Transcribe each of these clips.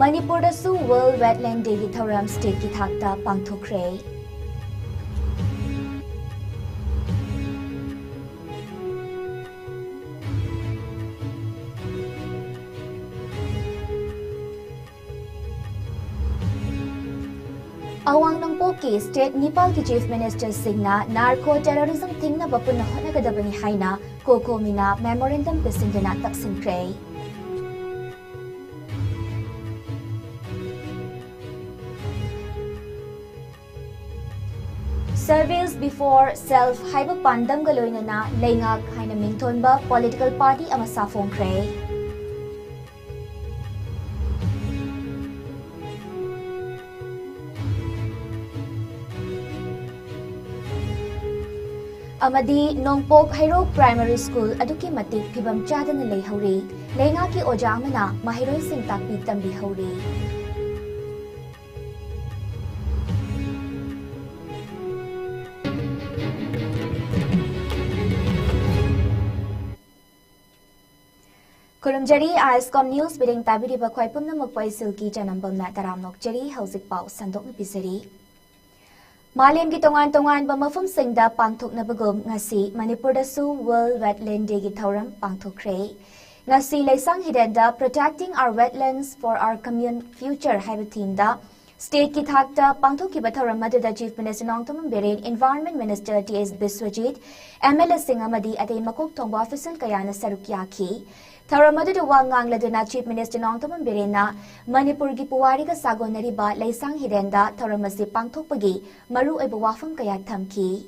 Manipurdasu World Wetland Day ki Thoram State ki thakta pangthokre. Awang Nangpo ki State Nepal ki Chief Minister Singna Narco Terrorism Thingna Bapuna Honagadabani Haina Koko Mina Memorandum Pisindana Taksin Kray. Service before self Haiba Pandam Galoinana Laingak Haina Mingtonba Political Party Amasafong Kray. Amadi Nongpok Hairo Primary School Aduki Matik Pibam Chadana Leihori, Laingaki Ojamana, Mahiro Singtakpi Tambi Hori. Kurumjari ISCOM News Bidding Tabiri Bakwai Pumna Mokpai Silki Janambam Nataram Nokjari, Hausik Pau Sandok Pisari. Malim ki tongan bamafum singda pangthok na bagum ngasi Manipurdasu World Wetland Day ki thoram pangthokre. Ngasi laisang hidenda Protecting Our Wetlands for Our Common Future haibatinda State ki thakta pangthok ki bathoram madada Chief Minister Nongtam Berin Environment Minister T.S. Biswajit MLA Singamadi atay makok tongba official kayana sarukyaki. Tharamadu wangang laduna Chief Minister Nongtam Berena Manipur gi puwari ka sagonari ba laisang hidenda tharamasi pangthokpagi maru eba wafam kaya thamki.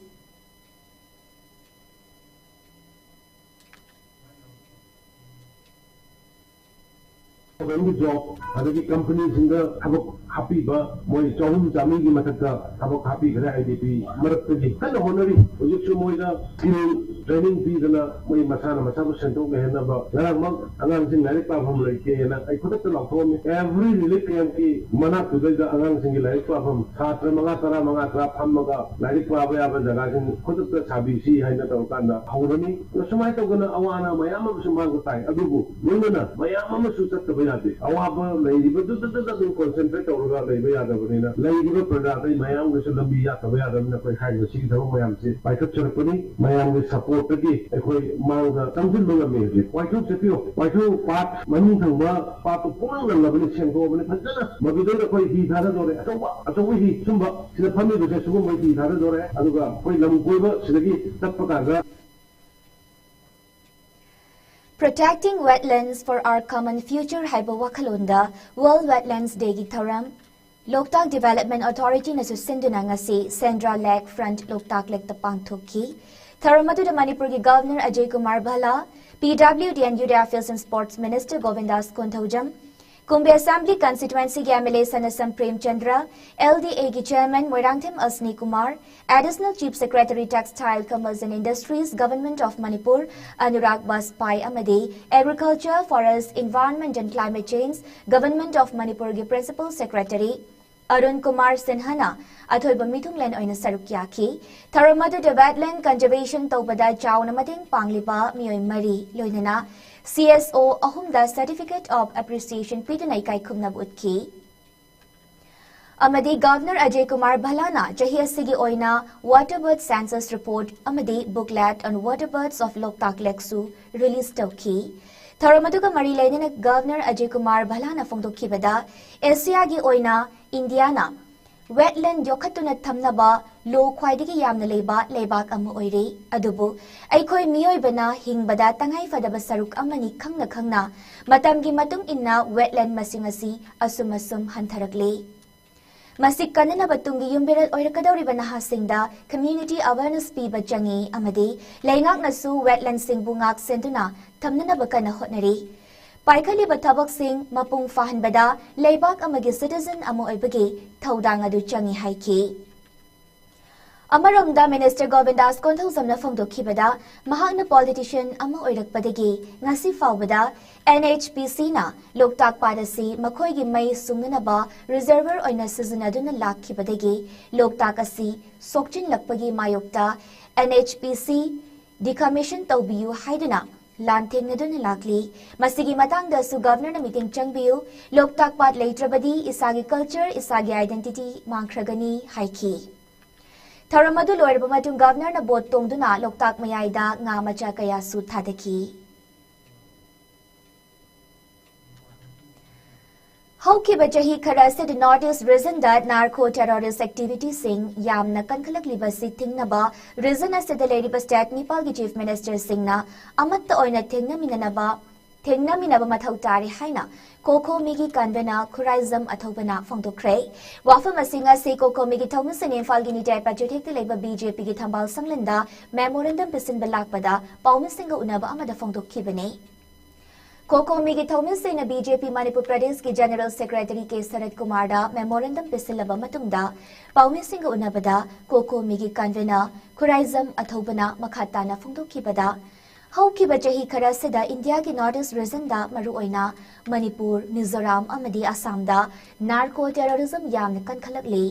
Job, other companies in the happy but more John Jamigi Mataka, happy IDP, Marakagi, and honorary, Ujumoida, training fees and Masana, Masaba Sento, and about Laramang, announcing Naripa from Lake, and I could have told me every religion, Mana to the announcing Laripa from Satra Mangatara, Mangatra, Hamaga, Laripa, the could have Sabisi, Hainatokanda, Haurani, Sumata Awana, Mayama, Sumagotai, Adubu, Muna, Mayama Susa. Awaba lady, but doesn't concentrate over the other lady product. Mayam with Lambia, the other kind of seeds of Mayam. By Kachapani, Mayam with support the gate, a quick manga, something more amazing. Why don't you? Why do part money to work, part of Polo and Lavination go over the Pazana? But we don't quite heat other door. So we Sumba, the family was a woman heat other door, Aduga, Poilam Gulva, Silagi, Tapaka. Protecting wetlands for our common future Haibawakalunda, World Wetlands Day ki thoram, Loktak Development Authority na susinduna ngasi Central Lake Front Loktak Lake Tapangthokki, Tharamadu the Manipur ki Governor Ajay Kumar Bhala, PWD and Youth Affairs and Sports Minister Govindas Kunthojam, Kumbi Assembly Constituency ki MLA Sanasam Prem Chandra, LDA ki Chairman Moirangthim Asni Kumar, Additional Chief Secretary Textile, Commerce and Industries, Government of Manipur, Anurag Baspai Amadi, Agriculture, Forest, Environment and Climate Change, Government of Manipur ki Principal Secretary, Arun Kumar Sinhana, Athoy Bamitung Len Oina Sarukyaki, Tharamadu de Wetland Conservation Tobada Chow Namating Panglipa, Mioy Mari, Loinana, CSO Ahumda Certificate of Appreciation Pitanay Kai Kumnabutki. Amadi Governor Ajay Kumar Bhalana, Jahiya Sigi Oina, Waterbird Census Report, Amadi Booklet on Waterbirds of Loktak Leksu, released Toki. Tharamaduga Marilaina Governor Ajay Kumar Bhalana Fongdoki Bada, Esiagi Oina, Indiana, Wetland Yokatuna Tamnaba, Low Quaidiki Yamna Leba, Lebak Amu Oiri, Adubu, Aikoi Mioi Bana, Hing Bada, Tangai Fadaba Saruk Amani Kangna Kangna, Matamgi Matung Inna, Wetland Masingasi, Asumasum Hantarakli. Masik kanana batungi yumbirat oirakadauri banahasingda community awareness piba jangi amadi laingak nasu wetland sing bungak senduna tamnana bakana hotnari. Paikali batabak sing mapung fahan bada laybak amagi citizen amo oibagi thaudang adu jangi haiki. Amarongda Minister Govindas Kunthojamna Fongdokhibada mahakna politician ama oirakpadagi ngasi fawbada NHPC na Loktak Padasi makhoigi mai sungnaba reservoir oina sizinaduna lakhibadagi Loktak asi sokchin lakpagi mayokta NHPC decommission tawbiyu haiduna ꯂꯥꯟꯊꯦꯡꯅꯗꯨꯅ ꯂꯥꯛꯂꯤ ꯃꯁꯤꯒꯤ ꯃꯇꯥꯡꯗꯁꯨ ꯒꯚꯔꯅꯔꯅ meeting ꯆꯪꯕꯤꯌꯨ Loktak ꯄꯥꯠ ꯂꯩꯇ꯭ꯔꯕꯗꯤ ꯏꯁꯥꯒꯤ culture ꯏꯁꯥꯒꯤ identity मांख्रगनी हाइखी थौरम अदु लोइरबा मतुंग गवर्नरना बोट तोंदुना लोकताक मयाइदा nga macha kaya su thadaki Haukiba chahi khara se the notice reason that narco terrorist activities sing yamna kankalak libasi thingnaba reason as the lady state Nepal ki chief minister singna amatta oina thingna minaba mathau tari haina Koko migi kanvena kurizam athobana fongdokre wafam asinga se Koko migi thomasin infal gini dai patriot leba BJP gi thambal sanglinda memorandum pisin balakpada paumisinga unaba amada fongdokkibane Koko migi thomasin BJP Manipur Pradesh ki general secretary ke Sarat Kumar da memorandum pisilaba matungda paumisinga unabada Koko migi kanvena kurizam athobana makhatana fongdokkibada Haukiba chahi khara sida India ki Northeast region da maruoina Manipur, Mizoram amadi Assam da narco terrorism yamna kankhalakli.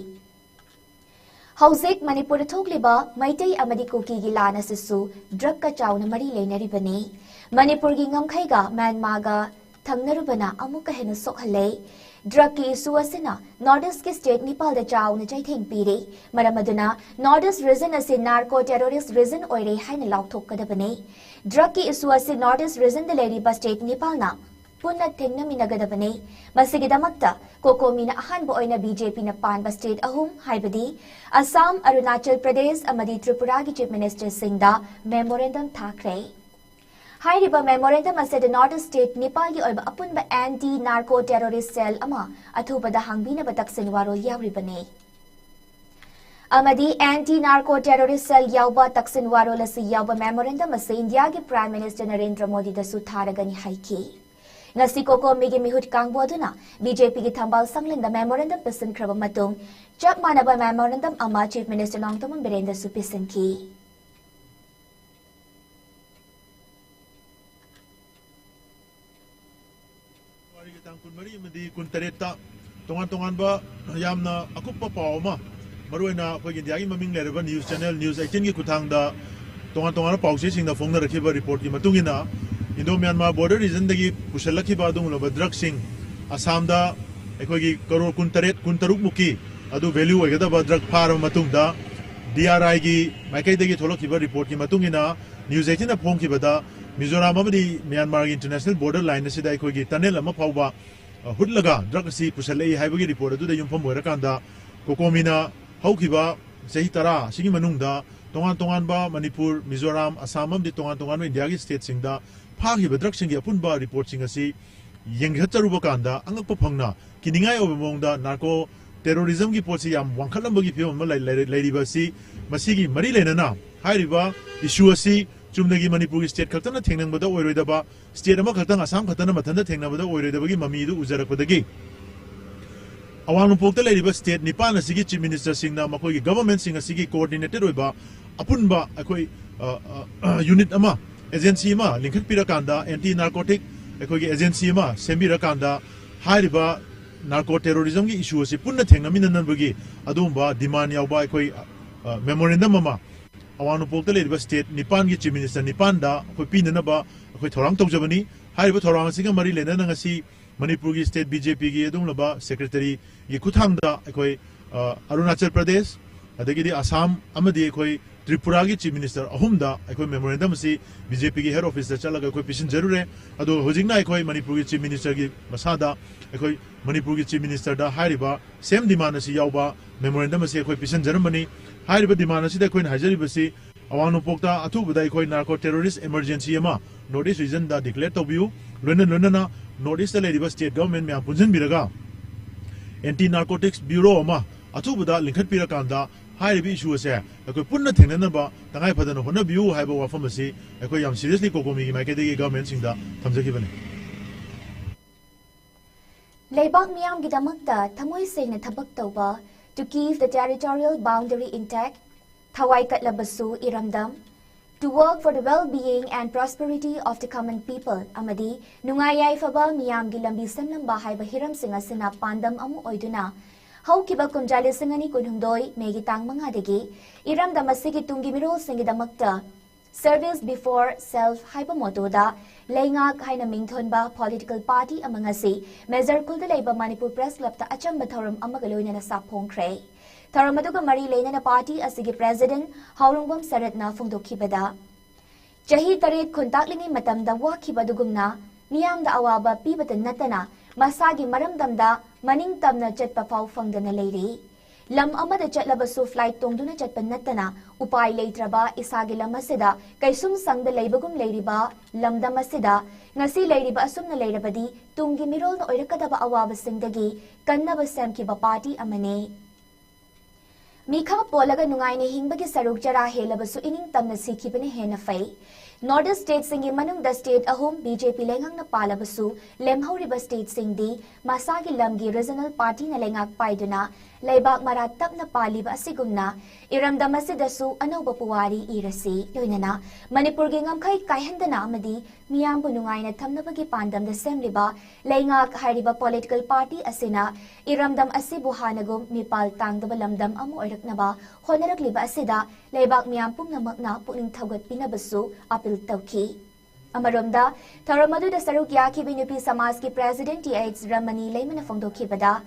Hauzik Manipur thokliba maitai amadi Kuki gi lana sisu drug ka chawna mari leinaribani. Manipur gi ngamkhai ga Myanmar ga thangnarubana amuka hena sokhalle. Drug ki issue asina Northeast ki state Nepal da chawna chaitheng pire. Maramaduna Northeast region ase narco terrorist region oire haina laukthokadabane. Drug ki issue ase Northeast region da lady ba state Nepal na punna thengna minagadabane masigidamakta kokomina ahanba oina BJP na panba state ahum haibadi Assam Arunachal Pradesh amadi Tripura gi chief minister singda memorandum thakre Hairiba memorandum ase the Northeast state Nepal gi oiba apunba anti narco terrorist cell ama athubada hangbina bataksin warol yauribane Amadi anti-narco terrorist cell yauba taksin warol ase yauba memorandum ase India ki Prime Minister Narendra Modi da su tharagani haiki. Ngasi Koko migi mihut kangbo aduna BJP ki thambal sanglinda memorandum pisin kraba matung chap manaba memorandum ama Chief Minister Nongtaman Birendra su pisinki. Mari madi kuntareta tongan ba yamna akuppa pawma maruina khoi India gi maming lereba news channel news 18 gi kuthang da tongan pawse sing da phongna rakhiba report gi matungina Indo Myanmar border region dagi pusalakhi ba dung loba drug sing Assam da ekhoi gi karor kuntaruk muki adu value oigada ba drug farm matungda DRI gi maikai dagi tholokhiba report gi matungina news 18 na phongki bada Mizoram amadi Myanmar gi international border line asida ekhoi gi tunnel ama phawba hutlaga drug si pusalai haibagi report adu da yumpham oirakanda kokomina haukiba sahi tara sigi manungda tongan ba Manipur Mizoram Assam amdi tongan India gi state singda phagi drug singi apunba report sing asi yenghacharuba kanda angakpa phangna kiningai obamongda narco terrorism gi posi yam wangkhalambagi phim ma lairiba si masigi mari lenana hairiba issue asi chumnagi Manipur state khaktana thengnangbada oiroidaba state ama khaktang Assam khaktana mathanda thengnabada oiroidabagi mami du ujarakpadagi awang pokta lairiba state Nepal asigi chief minister singna makoi government sing asigi coordinated oiba apunba akoi unit ama agency ma linkhat pirakanda anti narcotic ekoi agency ma sembirakanda hairiba narco terrorism gi issue ase punna thengnaminnan bagi adumba demand yauba ekoi memorandum ama awanu pokta leriba state Nipan gi chief minister Nipan da ekoi pinana ba ekoi thorang tawjabani hairiba thorang asiga mari lenana ngasi Manipur gi state BJP gi adumlaba secretary gi kuthangda ekoi Arunachal Pradesh adagi Assam amadi ekoi Tripura ki chief minister ahumda ekoi memorandum si BJP ki head office da chalaga ekoi pisin jarure ado hojingna ekoi Manipur ki chief minister ki masada ekoi Manipur ki chief minister da hairiba same demand si yauba memorandum si ekoi pisin jarumani hairiba demand si da ekoi hajari basi awanu pokta athubada ekoi narco terrorist emergency ama Northeast region da declare tobiu lona Northeast da leriba state government me apunjin biraga anti narcotics bureau ama athubada linkhat pirakanda hairibi issue ase ekoi punna thengnanaba tangai phadana hona biu haiba wafam ase ekoi yam seriously kokomi gi maikede gi government singda thamjakibane Leibak miyam gidamakta thamoi sengna thabak tawba to keep the territorial boundary intact thawai katlabasu iramdam to work for the well-being and prosperity of the common people amadi nungayai faba miyam gi lambi semlamba haiba hiram singa sina pandam amu oiduna Haukiba kunjali singani kunhumdoi megi tang mangadegi iram damasigi tungi mirol singi damakta Service before self haiba motoda leingak haina mingthonba political party among asi Measure Kulda Labor Manipur Press Club ta achamba thoram amagaloina na saphongkhre thoram aduga mari leina party asigi president Haurungwam Saratna phongdokhibada Chahi taret khuntaklingi matamda wakhibadugumna miyamda awaba pibata natana masagi maramdamda maning tamna chatpa phaw phangdana leiri Lam amada chatlabasu flight tongduna chatpa natana upai leitraba isagi lam asida kaisum sangda leibagum leiriba lamdam asida ngasi leiriba asumna leirabadi tungi mirol na oirakadaba awaba singdagi kannaba semkiba party amane Mikha polaga nungaine hingbagi saruk jara helabasu ining tamna sikhibane hena fai Northern State Singi Manung the State Ahum BJP Lengang na Palabasu Lemhauriba State Singdi Masagi Lamgi Regional Party na Lengak Paiduna Laibak Maratap na Paliba Asigumna Iramdamasidasu Anoba Puwari Irasi Loinana Manipur Gingam Kai Kaihandana Amadi Miyambu Nungay na Tamnabagi Pandam the Semriba Lengak Hariba Political Party Asina Iramdam Asibuhanagum Mipal Tangdaba Lamdam Amu Oiraknaba Honarak Liba Asida Laibak Miyampum na Magna Puning Tawgat Pinabasu Apil Tawki Amarumda Taramadu da Saruk Yaki Binupi Samas ki President TH Ramani Layman Fongdoki Bada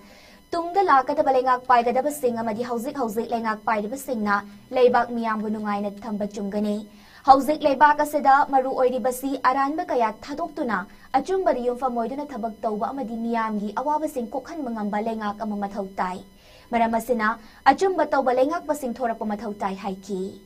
Tungda Lakata Balengak Paigada Sing Amadi Hauzik Lengak Paida Singna Laybak Miam Bunungai na Tamba Chungani Hauzik Laybak Asida Maru Oiri Basi Aranba Kaya Tadoktuna Achumbari yung Famoyduna Tabag Tawba Amadi Miamgi Awawa Sing Kokhan Mangamba Lengak Amamatawtay Maramasina Achumba Tawba Lengak Basing Tora Pamatawtay Haiki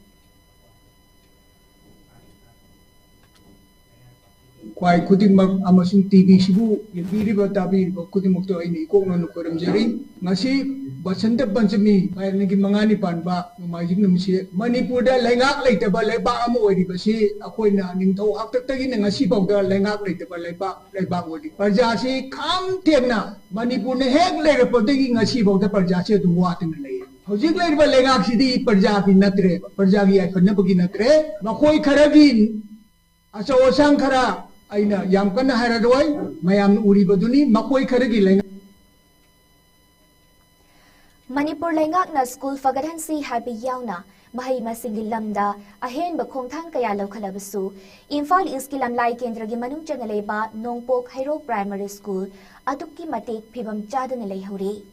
Kwai Kudimag Amasung TV Sibu, Yabiriba Tabi, Kudimokto ini Kokno Koramjari, Masi, Basanta Pansami, kaya nagi mangani pan ba, Majik Namsi, Manipur da Lengak later ba Leba Amori Basi, Akoina, Ninto, after taking a Nasipa Lengak later ba Leba Wodi. Parjasi, come Tena, Manipur ne heg later for taking a sheep of the Parjasi to water in the lake. Hojik later ba Lengak City, Parjaki Natre, Parjaki Akanapaki Natre, Makoi Karagin, Aso Sankara. Aina yam kana haradoi mayam uri baduni makoi kharagi lenga Manipur Lengak na school fagadansi habi yauna mahay masingi lamda ahen ba khongthang kaya laukalabasu Imphal East Lamlai Kendra gi manung chanaleba Nongpok Hairo Primary School adukki matik phibam chadana leihori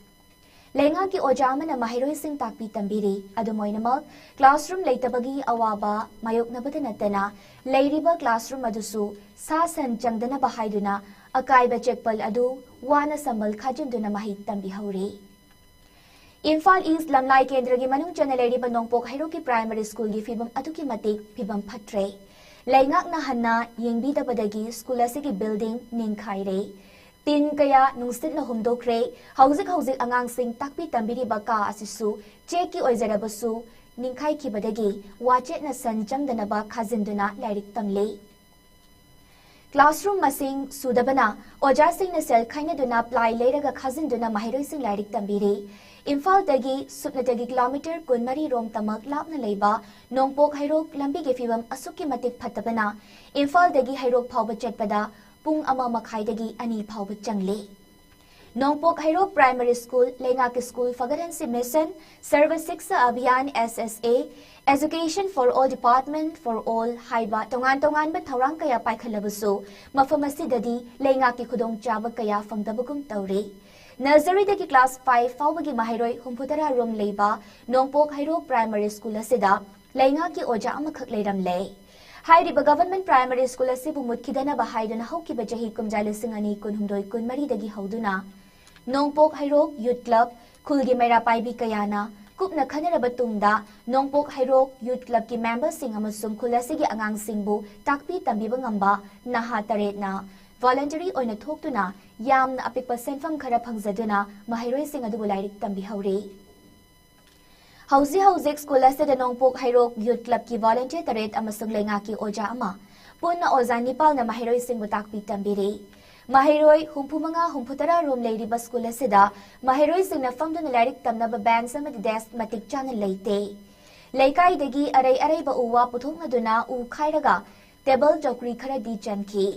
Lenga ki ojama na mahiroi sing takpi tambiri adumoinamak classroom leitabagi awaba mayok nabata natana leiriba classroom adusu sa san changdana bahaiduna akaiba chekpal adu wana sambal khajinduna mahi tambi hauri Imphal East Lamlai Kendra gi manung chanaleriba Nongpok Hairo ki Primary School gi phibam aduki matik phibam phatre Lengak na hanna yengbidabadagi school asigi building ningkhaire Tin kaya nungsit na humdokre, hauzik angang sing takpi tambiri baka asisu, cheki oizarabasu, ningkai ki badagi, wachet na sanjam danaba khazinduna lairik tamle. Classroom masing sudabana, ojar sing na sel kaina duna plai leiraga khazinduna mahiroi sing lairik tambiri. Imphal dagi supna dagi kilometer kunmari rom tamak lapna leiba, Nongpok Hairok lambi ge phibam asuki matik phatabana, Imphal dagi Hairok phawba chetpada, Pung ama makhaidagi ani phawba changle Nongpok Hairo Primary School Lengak School Fagadansi Mission Service Siksa Abhiyan SSA Education for All Department for All Haiba tongan ba thawrang kaya paikhalabusu mafamasi dadi Lengak ki khudong chaba kaya fangdabagum tawre Nursery dagi class 5 fawbagi mahiroi humputara room leiba Nongpok Hairo Primary School asida Lengak ki oja amakhak leiramle Hairiba Government Primary School asibu mutkidana bahaiduna haukiba jahi kumjalisingani kunhumdoi kunmari dagi hauduna Nongpok Hairok Youth Club Kulgi Mera Paibi Kayana Kupna Khanaraba Tungda Nongpok Hairok Youth Club ki members sing amasung kulasigi angang singbu takpi tambiba ngamba naha taretna voluntary oina thoktuna yamna apikpa senfam khara phangzaduna mahiroi sing adu lairik tambi haure Hauzik school asida Nongpok Hairok Youth Club ki volunteer taret amasung lenga ki oja ama punna oza nipal na mahiroi sing takpi tambiri Mahiroi humputara room leiriba school asida mahiroi sing na famduna lairik tamnaba band samadi desk matik chana leite leikai dagi arai ba uwa puthongna u khairaga table chokri khara di chanki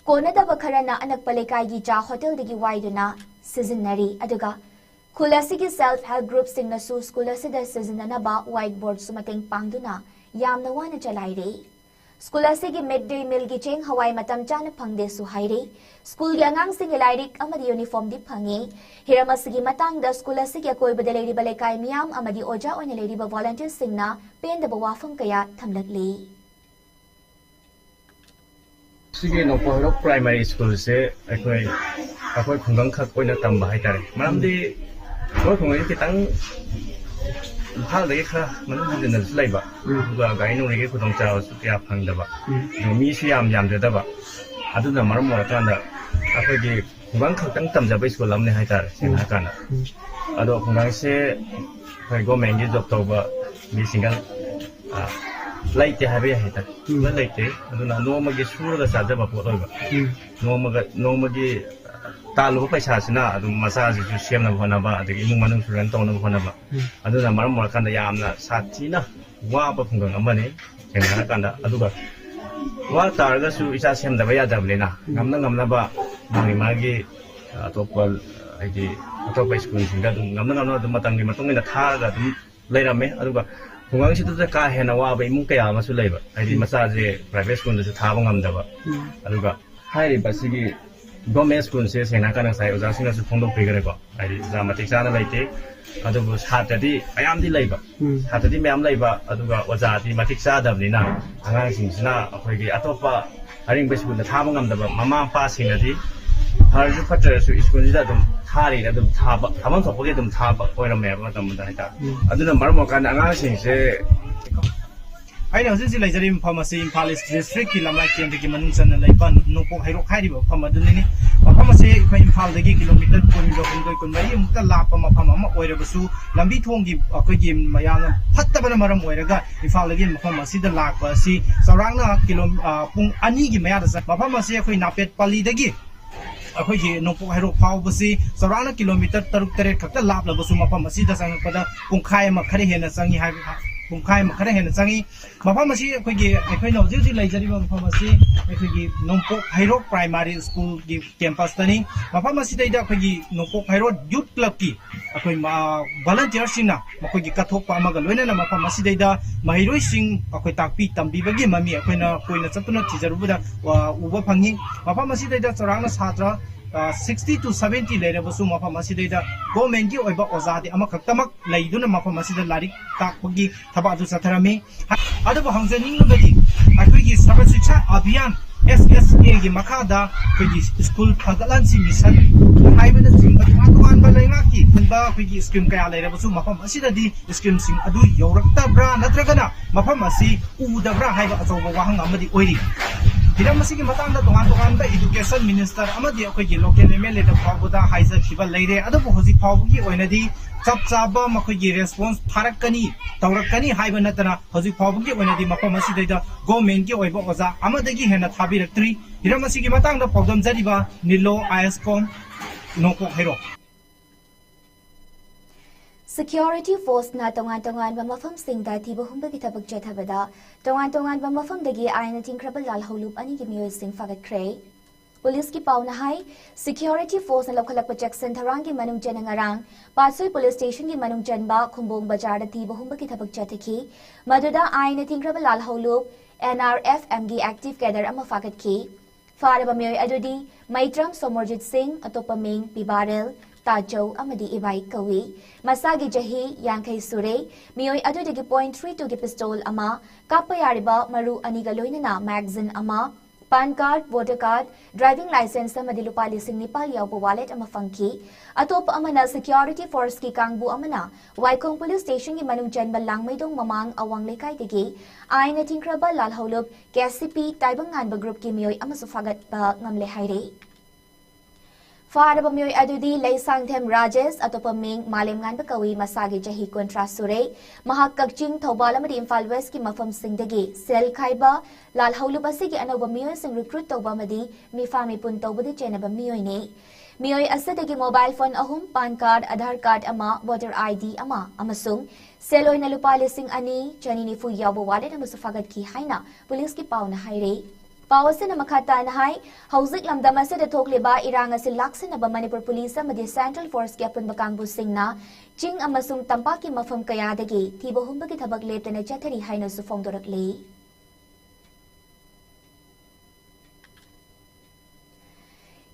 kona da bakhara na anak palekai gi cha hotel dagi waiduna seasonary aduga Khul asigi self-help group singnasu school asida sizinanaba whiteboard sumateng pangduna yamna wana chalaire. School asigi midday meal gi cheng hawai matam chana phangde su haire. School gi angang sing ilairik amadi uniform di phangi. Hiram asigi matang da school asigi akoi badalari balekai miyam amadi oja oina lady ba volunteer singna pen da wafam kaya thamlakli. Sige no po primary school se akoi khunggang khak oina tamba hai tare. Maramdi ko khungai kitang phal de kha manung din na slai ba. Ga gai no ne khudong cha su kya phang da ba. No mi su yam de da ba. Adu na maram mo kan da akoi gi khunggang khak tang tam ja ba school lam ne hai tare. Sena kan. Ado khunggang se kai go men gi job to ba mi singal laite habe hai ta na laite aduna no ma gi suru da sa da ba po ba no ma gi talu paisa sina adu masa ji su sem na bhana ba adu imung manung su ran to na bhana ba aduna maram mar kan da yamna sathi na wa ba phungang amane kenna kan da adu ga wa tar ga su isa sem da ba ya da blena ngamna ba ni ma gi atopal ai di atopal school singa du ngamna du matang ni matong ina tha ga du leirame adu ga khungang si da ka hena wa ba imung kaya ma su leiba ai di masa je private school da su tha ba ngam da ba adu ga hai ba si gi government school se sena kana sai oja sina su phongdok pegare ko ai ja matik sana laite adu bu satadi ayam di leiba satadi mayam leiba adu ga oja di matik sa dabni na angang sing sina akhoi gi atopa haring be school da tha ba ngam da ba mama pa sing adi har ju phatar su school da dum thari da dum tha ba thamang thok ge dum tha ba oira me ba tam da ta aduna marmo kan angang sing se I know this is like the pharmacy in Palace District, Kilamaki and the Gimanson and Laiban, no Hiro Haribo, Pamaduni, pharmacy, in Pal the kilometer, Kunday, the Lapama Pama, Oirabasu, Lambi Tongi, Okajim, Mayana, Patabamaram, Oiraga, if I'll again pharmacy, the Lapa, see, Saranga, Pung Anigi Mayas, Pharmacy, Queen Apet Pali the Gi. Akhoi no po hero pau basi sarana kilometer taruk tere khakta lap la basu mapam asi da sang pada pungkhai ma khare hena sangi ha pungkhai ma khare hena sangi mapam asi akhoi gi akhoi no ji lai jari mapam asi akhoi gi nompo hero primary school gi campus tani mapam asi dai da akhoi gi nompo hero youth club ki akhoi ma volunteer singna akhoi gi kathok pa ma ga loina na mapam asi dai da mahiroi sing akhoi takpi tambi bagi mami akhoi na koina chatuna thijaru da uba phangi mapam asi dai da sarana satra 60 to 70 later was some of Masideda, go mengi or Ozadi, Amakatamak, Laiduna Mafamasida Lari, Takagi, Tabatu Satarami, other Hansaning nobody. I think he's Sabasicha, Abian, SSA, Makada, school Pagalansi Mission, Highway the Sim, but one Balanaki, and Baki Skim Kaya later was some Mafamasida, Skim Sing Adu, Yorata Bra, Natragana, Mafamasi, Udabra, Highway over Wahangamadi Oili. Hiram masigi matang da tongan ba education minister amadi akoi gi local MLA da phabuda haisa khiba leire adu hoji phabugi oinadi chap chaba makoi gi response pharakani tawrakani haiba natana hoji phabugi oinadi mapam asi da government gi oiba oza amadagi hena thabiratri hiram masigi matang da pogdam jariba nilo ISCOM noko hero Security force na tongan ba mafam sing da thiba humba ki thabak jethabada tongan ba mafam dagi aina tingkrabal lal holup ani ki miyo sing fagat kre police ki pauna hai security force na lokhalak pa Jackson tharang ki manung jan ngarang Pasui police station ki manung jan ba khumbong bazar da thiba humba ki thabak jathaki maduda aina tingkrabal lal holup NRF MG active gather ama fagat ki faraba miyo adudi Maitram Somorjit Singh atopaming Pibarel Tajau amadi ibai kawi masagi jahi yankai sure mioi adudagi .32 gi pistol ama kapayariba maru aniga loinana magazine ama pan card voter card driving license amadi lupa lising nipal yawbo wallet ama funky atop amana security force ki kangbu amana Waikong police station gi manung jan balang maidong mamang awang lekai digi aina tingkraba lal holup KCP taibangan ba group ki mioi ama sufagat ba ngamle haire Faraba miyoy adudi Laysang Them Rajesh atopaming malimngan bakawi masagi jahi kontra sure mahak kakching Thobal amadi Imphal West ki mafam singdagi sel khaiba lal hawlu basigi anoba miyoy sing recruit toba madi mi fami pun tobudi chenaba miyoy ne miyoy asadagi mobile phone ahum pan card Aadhaar card ama voter ID ama amasung seloy na lupa lising ani chanini fu yabo wallet ama sufagat ki haina police ki pauna haire Pawasina makata na hai hauzik lamdam asida thokliba irang asil laksanaba Manipur Police amadi Central Force ki apunba kangbu singna ching amasung tampaki mafam kayadagi thiba humbagi thabak leptana chathari haina su phongdorakle.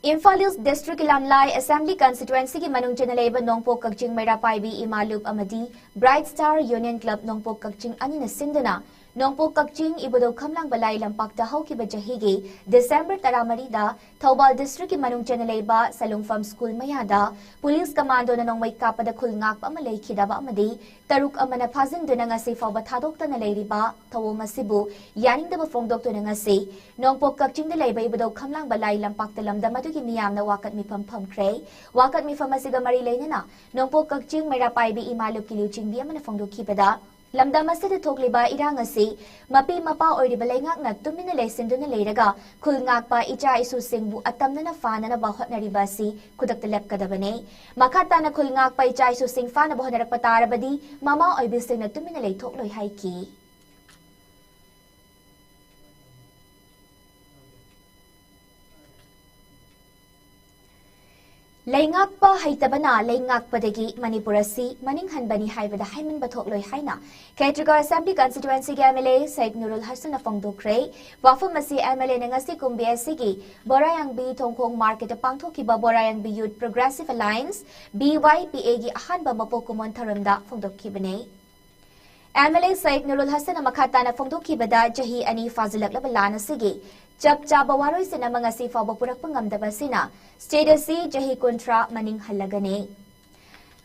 Imphal East District Lamlai Assembly Constituency ki manung chanaleba Nongpok Kakching Mairapaibi Imalup Amadi Bright Star Union Club Nongpok Kakching Anina Sindana Nongpok Kakching Ibudo Kamlang Balai Lampakta Haukiba Jahigi December Taramarida Taubal District ki manung chanaleba Salungfam School Mayada Police Commando na nong may kapada khulngak pa malay kidaba amadi Taruk amana phazin duna nga si fawba thadok ta nalayriba Tawong Sibu yaning da bafongdok to nga si Nongpok Kakching dalayba Ibudo Kamlang Balay Lampakta Lamdam miyam na wakat mi pam kray wakat mi famasiga marilay na Nongpok Kakching Mairapaibi Imalup Kiluching biya manafongdo kipada lamdam asida thokliba irang asi mapi mapa oiriba laingak na tumina lesin duna leiraga khulngak pa icha isu singbu atamna na fana na bahot na ribasi kudak telep kadabane makata na khulngak pa icha isu sing fana bahot na patarabadi mama oibi sing na tumina lay thokloi haiki Laingak pa haitabana laingak padagi Manipurasi maning hanbani haibada haiman bathokloi haina Katrigar Assembly Constituency ki MLA Said Nurul Hasan na phongdokre wafamasi MLA na ngasi kumbiasi ki Borayang B Tongkong Market pangthokiba Borayang B Youth Progressive Alliance BYPA gi ahanba mapokumon tharamda phongdokkibane MLA Said Nurul Hasan na makata na phongdokkibada jahi ani fazilak labalana sige Chap chaba waroi sina mga sifa bapurak pangamdaba sina state si jahi kontra maning halagane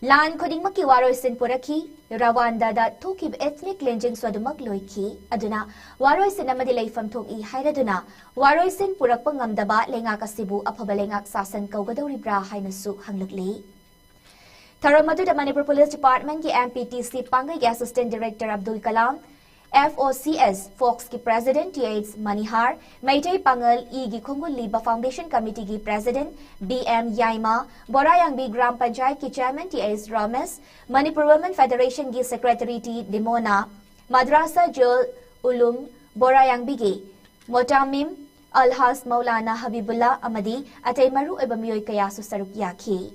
lan koding makiwaroi sin puraki Rawanda da tukib ethnic cleansing swadumag loiki aduna waroi sina madilay famthok I hayraduna waroi sin purak pangamdaba lenga kasibu apabalengak sasan kaugadawri bra hainasu hanglagli Taramadu da Manipur Police Department ki MPTC Pangay ki Assistant Director Abdul Kalam FOCS Fox ki President TH Manihar, Meitei Pangal E gi Khungul Liba Foundation Committee ki President BM Yaima, Borayang B Gram Panchayat ki Chairman TH Rames, Manipur Women Federation ki Secretary T Dimona, Madrasa Jul Ulum Borayang B ki Motamim Alhas Maulana Habibullah Amadi atay maru ibamiyoy kaya susaruk yaki.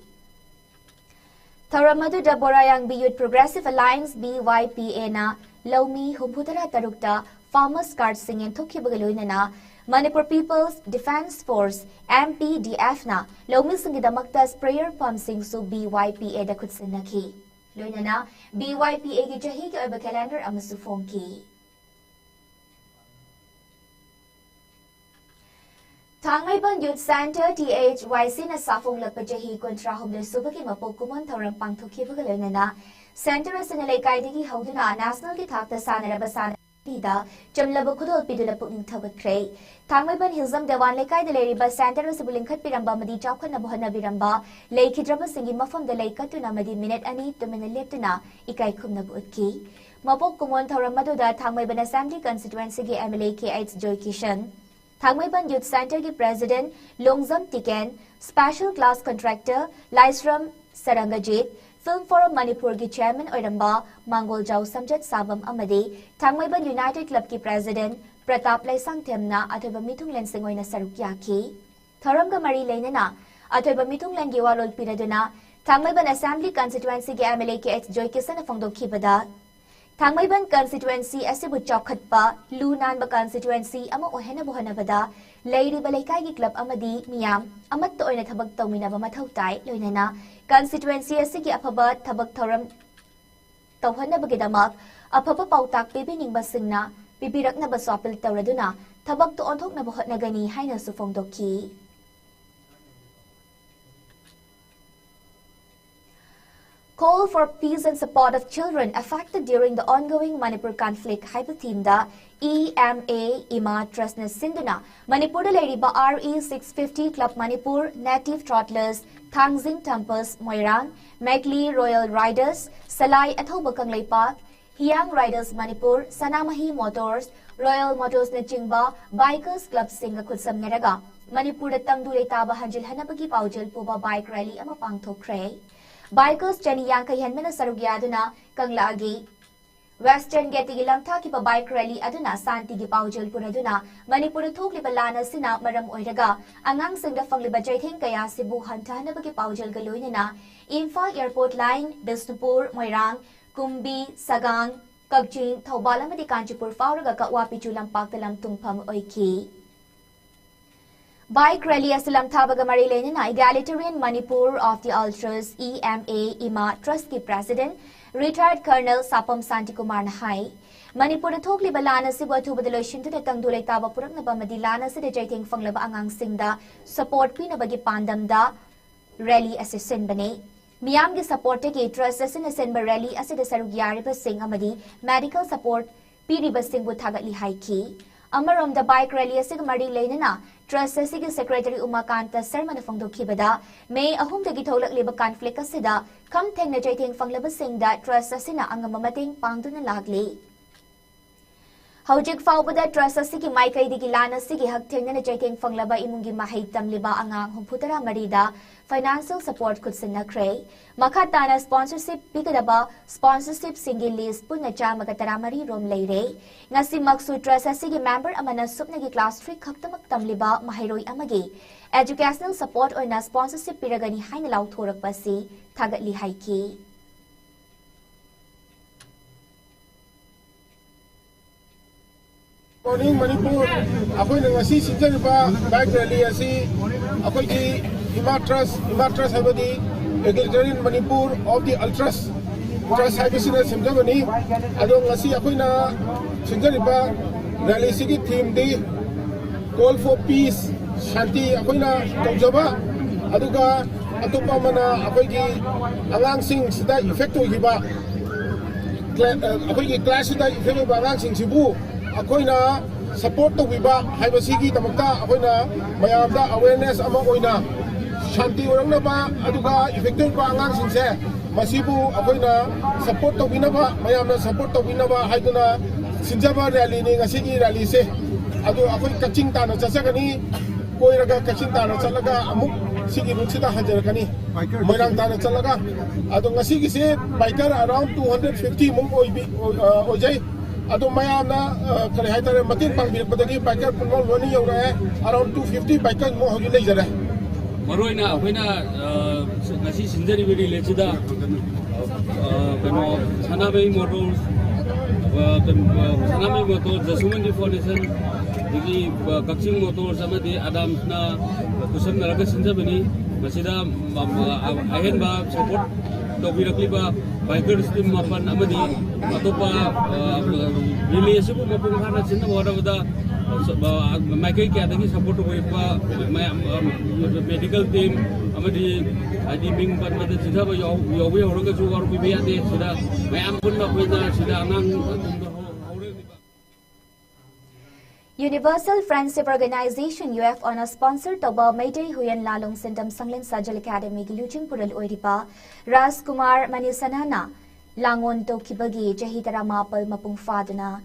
Taramadu da Borayang B Youth Progressive Alliance BYPA na Laumi Humputara Tarukta Farmers Card Singing Tukibagaloy na Manipur People's Defense Force MPDF na Laumi Singidamakta Sprayer Pump Sing su BYPA da kutsinaki. Loy na BYPA ki jahi ki oiba calendar amasu fongki. Tangmayban Youth Center THYC na safong lagpajahi kontra humda subaki mapokumon taurang pangtukibagaloy na Center Sinalay Kaidigi Hauduna National Gitakta Sanaraba Sanarida Jamlaba Kudol Pidula Pugning Tabat Tangmayban Hilsam Dewan Lekay de Leriba Center Sibulinkat Piramba Madi Chapka Nabuhana Biramba Lake Hidraba Singi Mafam de Lekatuna Madi Minute Ani Tumina Leptuna Ikay Kumnabutki Mapok Kumon Tauramadu da Tangmayban Assembly Constituency Gi MLA K8 Joy Kishan Tangmayban Youth Center Gi President Longzam Tiken Special Class Contractor Laisram Sarangajit Film Forum Manipur ki Chairman Oiramba Mangol Jau Samjat Sabam Amadi Tangmayban United Club ki President Pratap Laisang Temna atoiba mitung lensing oina sarukyaki Tharanga Mari Lainana atoiba mitung lengi walol piraduna Tangmayban Assembly Constituency ki MLA ki H Joy Kisan afongdo kibada Tangmayban Constituency asibu chokhatpa Lunan ba Constituency ama ohena bohana bada Lady Balay Club Amadi Miyam amat to oina thabag tawmina ba mathawtai loinana Constituency asigi apaba thabag thoram tawhana bagidamak apaba pautak pibining basingna pipirak na baswapil tawraduna thabag to onthok na bohot na gani haina sufongdoki Call for peace and support of children affected during the ongoing Manipur conflict hypothemda EMA Ima Trustness Sinduna Manipur Leriba RE 650 Club Manipur Native Trottlers Thangzing Temples Moirang Megli Royal Riders Salai Athobakang Park Hiang Riders Manipur Sanamahi Motors Royal Motors Nachingba Bikers Club Singa Kutsam Neraga Manipur Tangdulay Taba Hanjil Hanabagi Paujil Puba Bike Rally Amapangto Kray Bikers Jenny Yanka Yanmena Sarugyaduna Kanglagi Western Gate lamtha ki bike rally aduna santi gi paujal puraduna Manipur thokliba lana sina maram oiraga angang singda fangliba jaithing kaya sibu hantana bagi paujal galoinina Imphal Airport Line Bisnupur Moirang Kumbi Sagang Kabjing Thobal amadi Kanchipur fauraga katwa pichu lampak talam tungpham oiki Bike rally asilam thabaga mari lenina Egalitarian Manipur of the Ultras EMA IMA Trust ki President Retired Colonel Sapam Santikumar Nahai Manipur thokli balana si watu badaloshin to tangdulay taba purak na bamadi lana si dejaiting fanglaba angang singda support pina bagi pandam da rally assistant bane Miyam gi support ke trust assistant rally asida sarugyari ba sing amadi medical support piri ba sing buthaga li haiki Amarom the bike rally asig mari lenina Trust Assigi Secretary Umakanta Sermana Fangdokibada, May ahum the gitolak liba conflict asida, come teng na jaiting fanglaba sing that Trust Asina angamating pangdun lagli. Haujik Faubada Trust Asigi Maika Digilana Sigi Hakteng na jaiting fanglaba imungi mahitam liba angang humputara marida, financial support could sinakray, Makatana sponsorship Pigadaba, sponsorship single list Punaja Makataramari Rom Lere, Nasi Maksu Trust Asigi member Amana Supnagi class 3 Kaktamak Tamliba Mahiroi Amagi, educational support or na sponsorship Piragani Hainalau Thorak Pasi, Tagatli Haiki. Morning Manipur, ako'y nangasi sinjan ba bike rally asi ako'y ki Imatras habadi Egalitarian Manipur of the Ultras Trust Habisina Simjabani ado ngasi ako'y na sinjan ba rally sigi theme di call for peace shanti ako'y na tawjaba aduga atopa mana ako'y ki angang sing sida effecto hiba ako'y ki class sida effecto ba angang sing sibu ako'yna support tawbiba haibasigi damakta ako'yna mayamda awareness ama oina shanti orangnaba aduga effective ba angangsingse masibu ako'yna support tawbinaba mayamna support tawbinaba haiduna sinjaba rally ni ngasigi rally se adu ako'y kaching tana chasagani koiraga kaching tana chalaga amuk sigi rutsita hanjarakani moirang tana chalaga adu ngasigi se biker around 250 mung ojai Ado mayamna kare haitare matin pangbirakpadagi biker punmol loni yaurae around 250 biker mo hagi leijare maroina akoina ngasi sinjari biri lechida kano sanamei motors Jasumandi Foundation digi Kakching Motors amadi Adamsna kusam naraga sinjabani masida ahen ba support Tobirakli ba bikers team mapan amadi atopa relation mapung hana sinna wada Michael Kadagi support ba medical team amadi adi ming ban mada sida ba yowi horoga jugar biya de sida mayam pun na pweda sida anang Universal Friendship Organization UF on a sponsor toba Mayday Huyan Lalong Sindam Sanglin Sajal Academy Giluching Pural Oiripa Ras Kumar Manisanana Langon Tokibagi Jahi Taramapal Mapung Fadana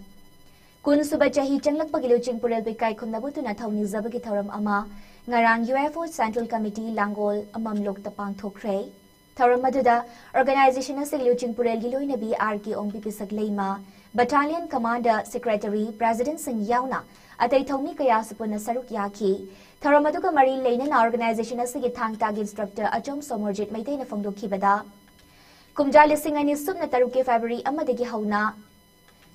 Kun Suba Jahi Changlak Pagiluching Pural Bikai Kumnabutuna Tawni Zabagi Tharam Ama Ngarang UFO Central Committee Langol Amam Lok Tapang Thokre Tharamaduda Organization na Giluching Pural Giloy Nabi RK Ompipi Sagleima Battalion Commander Secretary President Singh Yauna Atay Thomi Kaya Sapuna Saruk Yaki Tharamaduga Mari Lane na organization na sige thang tag instructor Ajom Somorjit Maytay na Fongdo Kibada Kumjali Singani Sub na Taruki February Amadigi Hauna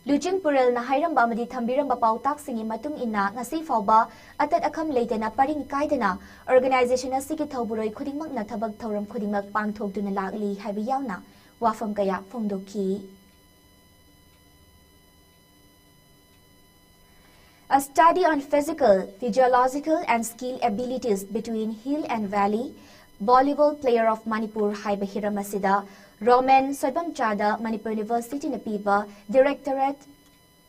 Luching Pural na Hairamba Amadi Thambiramba Pautak Singi Matung Ina Ngasi Fauba Atat Akam Layta na Paring Kaidana organization na sige Tauburoy Kudingmak na Tabag Tauram Kudingmak Pangthog Duna Lagli Habi Yauna Wafam Kaya Fongdo Ki A study on physical, physiological and skill abilities between hill and valley, volleyball player of Manipur Haibahira Masida, Roman Soibam Chada, Manipur University Napiba,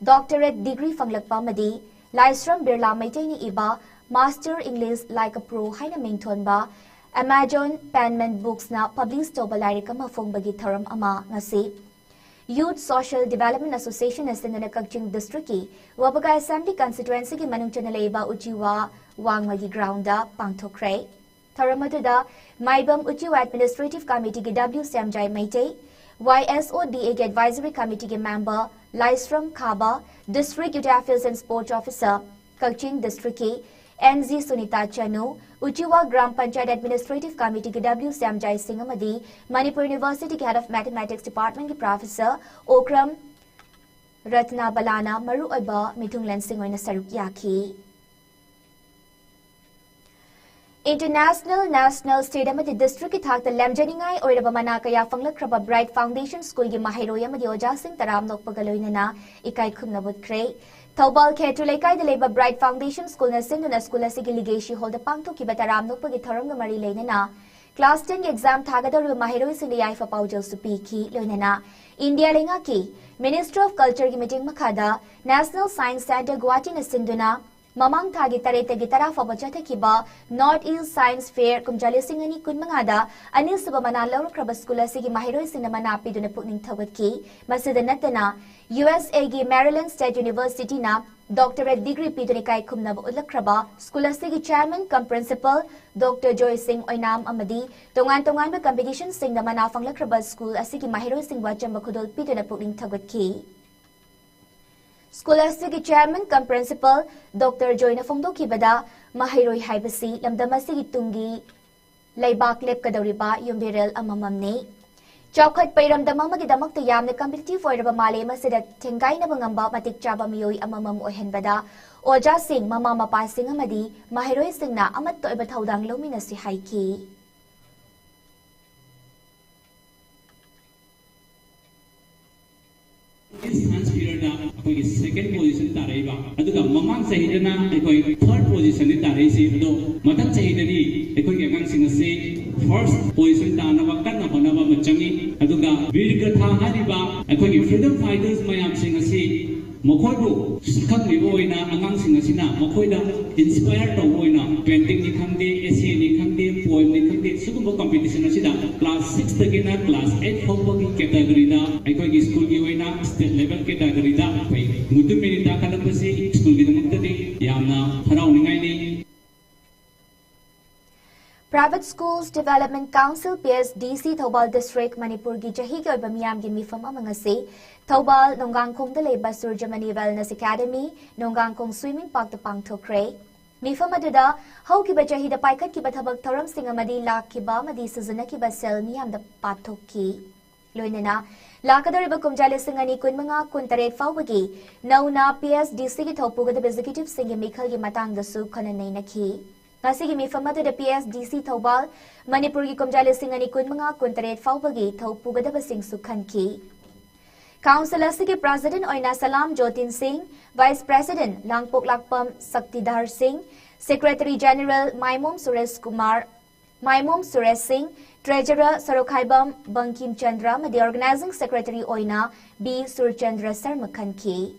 Doctorate Degree Fanglakpa Madi, Laisram Birla Maitani Iba, Master English like a pro Haina Mingtonba, Amazon Penman Books na published Toba Larika Mafong Bagi Tharam Ama Ngasi. Youth Social Development Association is in the Kakching District, Wabaga Assembly Constituency ki Manung Chanaleba Uchiwa Wangmagi Grounda Pangtokre. Tharamatuda Maibam Uchiwa Administrative Committee ki W. Samjai Maite, YSODA ki Advisory Committee ki member Laisram Khaba, District Youth Affairs and Sports Officer, Kaching District K, NZ Sunita Chanu, Uchiwa Gram Panchayat Administrative Committee ki W Samjai Singh Amadi, Manipur University ki Head of Mathematics Department ki Professor Okram Ratna Balana Maru Oiba Mitung Lensing Oina Saruk Yaki. International National Stadium at the District Itak the Lamjaningai or the Manakaya Fanglakraba Bright Foundation School gi Mahiroya Madioja Sing Taram Nok Pagaloinana, Ikai Kumnabut Kray. Taubal Ketulaikai the Labor Bright Foundation School na Sinduna School as Sigiligashi hold the Pangto Kibataram Nok Pagitaram Mari Lanana. Class 10 exam Tagador Mahirois in the Ifa Paujal Supiki, Lonana. India Lingaki, Minister of Culture Gimiting Makada, National Science Center Guwahati na Sinduna. Mamang tagi tarete gitara fa bachate kiba North East Science Fair kumjali singani kun mangada anil suba manalaw kraba skula sigi mahiro sinamana pidu na pukning tawat ki masida natana USA gi Maryland State University na doctorate degree pidu ni kai kumna ba kraba skula sigi chairman cum principal Dr. Joy Singh Oinam Amadi tongan ba competition sing na manafang lakraba school asigi mahiro sing wacham bakudol pidu na pukning tawat ki Scholastic Chairman cum Principal Dr. Joyna Fongdo Kibada Mahiroi Haibasi Lamdamasi Tungi Laibak Lep Kadoriba Yumbiral Amamamne Chokhat Pairam Damamagi Damak to Yam the competitive for Malema said that Tengai Nabangamba Matik Chaba Mioi Amamam Ohenbada Oja Singh Mama Passing Amadi Mahiroi Singna Amat to Ebathaudang Luminasi Haiki. Second position taraiba aduga mamang sahidana ekoi third position ni taraisi ado mathak sahidani ekoi agang singase first position tanaba kanna honaba machangi aduga virgatha hariba ekoi freedom fighters mayam singase mokoibu sakhangribo oina angang singasina mokoida inspire to oina painting ni khangde essay ni khangde poem ni khangde sugumba competition asida class 6 dagina class 8 hobagi category da ekoi gi school gi oina state level category da pai mutum minita kalapasi school gi damuktadi yamna harauningai ni Private Schools Development Council PSDC Thobal District Manipur gi jahi gi oiba miyam gi mifam amangase Thobal Nongangkong da leba Surjamani Wellness Academy Nongangkong Swimming Park da pangthokre mifam aduda haukiba jahi da paikat ki bathabak thoram sing amadi lakhiba madi suzuna ki basel miyam da pathokki loinena lakadariba kumjali singani kunmanga kuntaret fawbagi nauna PSDC gi thopuga da executive sing mikhal gi matang da su khananai nakhi Nasigi mifamatu da PSDC Thobal, Manipur gi kumjali singani kunmanga kuntaret fawbagi thopugadaba sing sukhanki. Council asigi President Oina Salam Jotin Singh, Vice President Langpok Lakpam Saktidhar Singh, Secretary General Maimum Suresh Singh, Treasurer Sarokhaibam Bankim Chandra, the Organizing Secretary Oina B. Surchandra Sarmakhanki.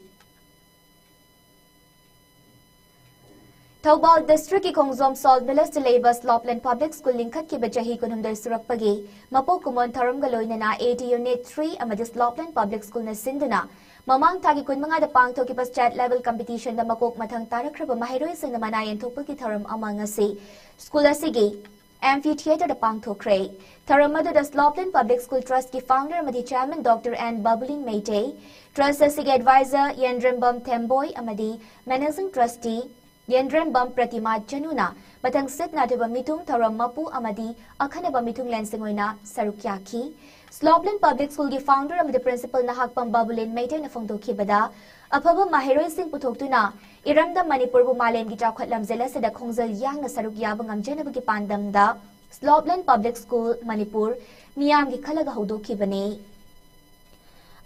Thobal District ki Khongzom Salt Village to Labor Slopland Public School Lingkat ki bajahi kunumdar surakpagi Mapo Kumon Tharam Galoy na 80 Unit 3 amadi Slopland Public School na Sinduna Mamang tagi kun mga dapang to ki pas chat level competition na makok mathang tarakraba mahiroi sing na manayan topal ki tharam amang asi School asigi Amphitheater dapang to kray Tharam madu da Slopland Public School Trust ki founder amadi Chairman Dr. N. Bubbling Maytay Trust asigi Advisor Yendrimbam Temboy amadi Managing Trustee Yendren Bam Pratima Januna, Batang Sit Natiba Mitung Taram Mapu Amadi, Akanaba Mitung Lensingoina, Sarukyaki, Slopland Public School gi founder of the principal Nahakpam Babulin Maytay na Fongdo Kibada, Apaba Mahiroi Singh Putoktuna, Iramda Manipur Bumalen Gijakwat Lamzela sa da Khongzal Yang na Sarukyabang Amjana Bagi Pandam da, Slopland Public School, Manipur, Miyam gi Kalaga Hodo Kibane.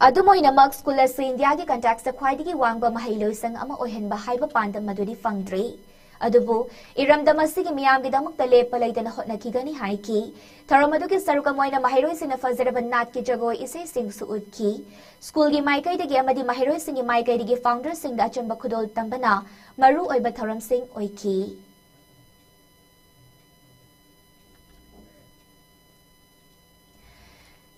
Adumoy na mag school sa India gi contact sa khwaidigi wangba mahilo sang ama ohenba haiba pandam maduri fangdre. Adubo iramdam asigi miyam gi damak tale palay na hot na kigani haiki. Taramadu ki sarukamoy na mahiro sina fazaraban nat ki jagoy isay sing suud ki. School gi maikay digi amadi mahiro sing gi maikay digi founder sing da achamba kudol tambana maru oy bataram sing oy ki.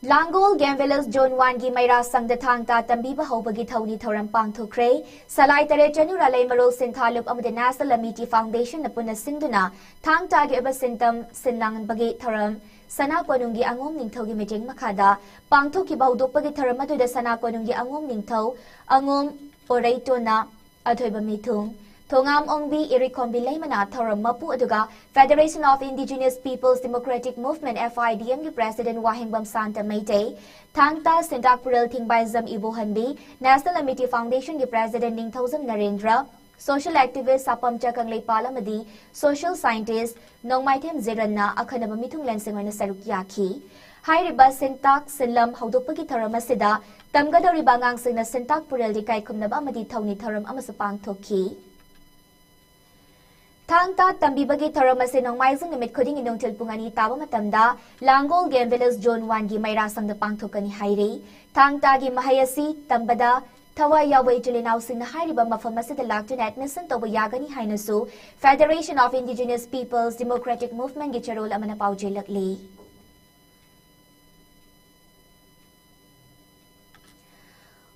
Langol Game Village Zone 1 gi Maira Sangda Thangta Tambiba Hobagi Thoni Thoram Pangthokre Salai Tare Janura Lemaro Sinthalup Amade National Amity Foundation Napuna Sinduna Thangta gi Eba Sintam Sinlang Bagi Thoram Sana Konungi Angom Ningtho gi Mijing Makada Pangthoki Baudopagi Thoram Madu Sana Konungi Angom Ningtho Angom Oreitona Athoiba Mithung Thongam Ongbi Irikombi Lemana Thoram Mapu Aduga Federation of Indigenous Peoples Democratic Movement FIDM gi President Wahingbam Santa Mayday Thangta Sintakpuril Thingbaizam Ibu Hanbi National Amity Foundation gi President Ningthozam Narendra Social Activist Sapam Chakang Leipalamadi Social Scientist Nongmaithem Ziranna Akhanaba Mithung Lensingona Saruk Yaki Hairiba Sintak Silam Haudopagi Thoram Asida Tamgadori Bangang Singna Sintakpuril di Kaikumnaba Amadi Thoni Thoram Amasapang Thoki Thangta Tambibagi Thoramasi Nongmaizing Limit Kuding in Nongtil Pungani Taba Matamda, Langol Game Village Zone 1 gi Maira Sang the Pangtokani Hairi, Thangta gi Mahayasi, Tambada, Tawa Yaway Julinau Sing the Hairiba Mafamasi the Lacton Admission Toba Yagani Hainasu, Federation of Indigenous Peoples Democratic Movement Gicherol Amanapau Jilakli.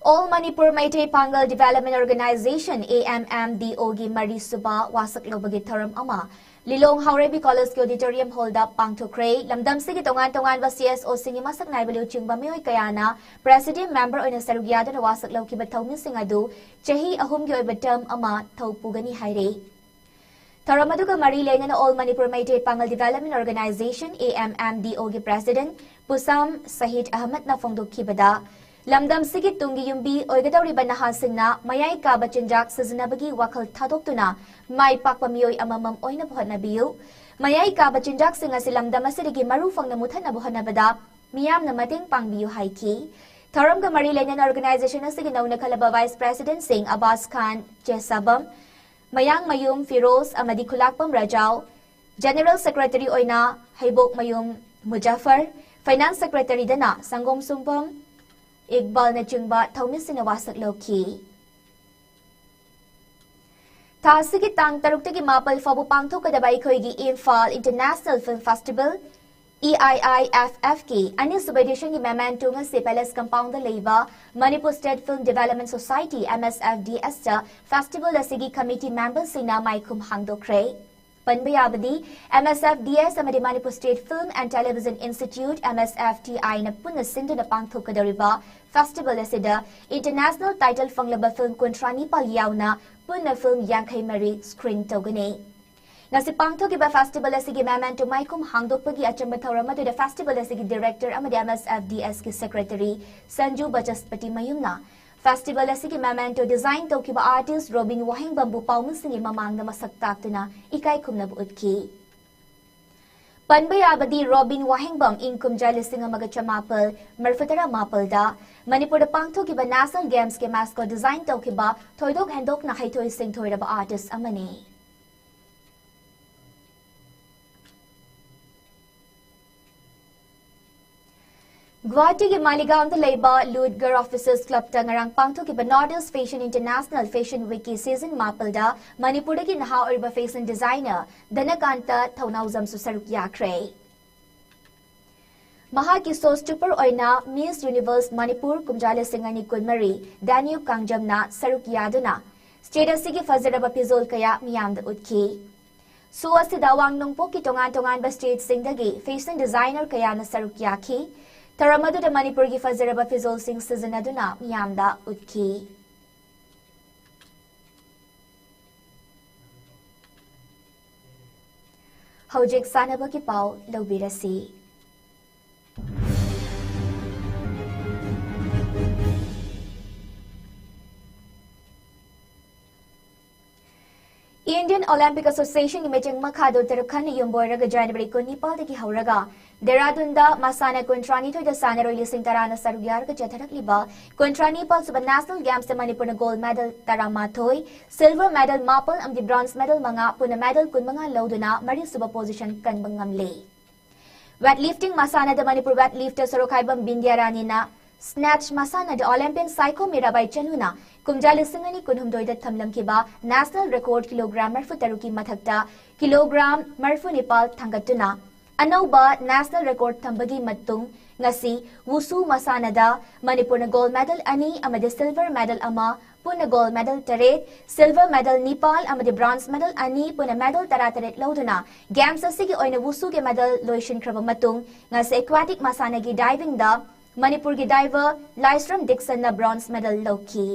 All Manipur Meitei Pangal Development Organization AMMDO gi Mari Suba Wasak Lobagi Tharam Ama Lilong Haurebi College Auditorium Hold Up Pangthokre Lamdam Sigi Tongan Tongan ba CSO Singi Masak Naibalu Chingba Mioy Kayana President Member Oina Sarugyada na Wasak Loki Batawmi Singadu Chahi Ahum gi Oiba Term Ama Thawpugani Haire Tharamaduga Mari Lengan All Manipur Meitei Pangal Development Organization AMMDO gi President Pusam Sahid Ahmad na Fongdok Kibada Lamdam Sigit Tungi Yumbi Oigadori Banaha Singna Mayai Ka Bachinjak Sazinabagi Wakal Tadoktuna Mai Pakpa Mioy Amamam Oina Buhanabiu Mayai Ka Bachinjak Singa Silamdam Asidigi Marufang Namutan Buhanabada Miam Namating Pangbiu Haiki Tharam Gamari Lenan Organization Asiginaw Nakalaba Vice President Singh Abbas Khan Jesabam Mayang Mayum Firoz Amadi Kulakpam Rajau General Secretary Oina Haibok Mayum Mujaffar Finance Secretary Dana Sangom Sumpam Iqbal na Chungba Thawmisin na Wasak Loki. Tasigi Tang Taruktagi Mapal Fabu Pangto Kadabay Koigi Imphal International Film Festival EIIFFK Ani Subedishan gi Memento nga si Palace Compound da Leba Manipur State Film Development Society MSFDS Festival da Sigi Committee Members Sina Maikum Hangdokre Panbayabadi MSFDS amadi Manipur State Film and Television Institute MSFTI na puna sindu na pangthokadariba Festival asida International Title Fanglaba Film Kuntrani Palyaw na puna film Yankay Mari screen togani. Nga si pangthokiba Festival asigi Memento Maikum Hangdokpagi achamba thawramadu da Festival asigi Director amadi MSFDS ki Secretary Sanju Bachaspati Mayumna Festival asigi Memento Design Tokiba Artist Robin Wahingbam Pawmusingi mamang na masagtaktuna ikay kumnab utki. Panbayabadi Robin Wahingbam inkum jalising magachamapal Marfatara Mapalda Manipur Pangthokiba National Games ke mascot Design Tokiba Thoidok Handok na Haitoy Sing Thoidaba Artist amani. Guwahati ki Maligaon da Leba Ludgar Officers Club ta ngarang pangthokiba Northeast Fashion International Fashion Week season mapalda Manipur ki naha oriba fashion designer Danakanta Thaunauzam su saruk yakre. Mahaki Sostuper Oina Miss Universe Manipur Kumjale Singani Kulmari Danube Kangjamna Saruk Yaduna State Sigi Fazaraba Pizol Kaya Miyam da Utki. Suwasida Wangnungpo ki tongan ba state singdagi fashion designer kaya na saruk yaki Taramadu da Manipur gi Fazaraba Fizol Singh Sizanaduna Miyamda Utki. Hojik Sanaba ki Pau Lobirasi. Indian Olympic Association ki meeting makhado terukhan yumboiraga January 19 ki hauraga Deradunda Masana Kuntrani to the Sanero Lising Tarana Sarugyar ka Jatharakliba Kuntrani Pal Suba National Games sa Manipur na gold medal Taramatoy silver medal Mapal ang di bronze medal mga puna medal kun mga loduna mari suba position kan bangamle weightlifting Masana da Manipur weightlifter Sarokhaibam Bindyarani na snatch Masana da Olympian Psycho Mirabai Chanuna Kumjali Singani Kunhumdoy da Thamlam kiba national record kilogram marfu taruki mathakta kilogram marfu Nepal thangatuna Anauba national record thambagi matung ngasi wusu masanada Manipurna gold medal ani amadi silver medal ama puna gold medal tare silver medal Nepal amadi bronze medal ani puna medal tarat lauduna games asigi oina wusu ge medal loishin kraba matung ngasi aquatic masana gi diving da Manipur gi diver Lysram Dixon na bronze medal loki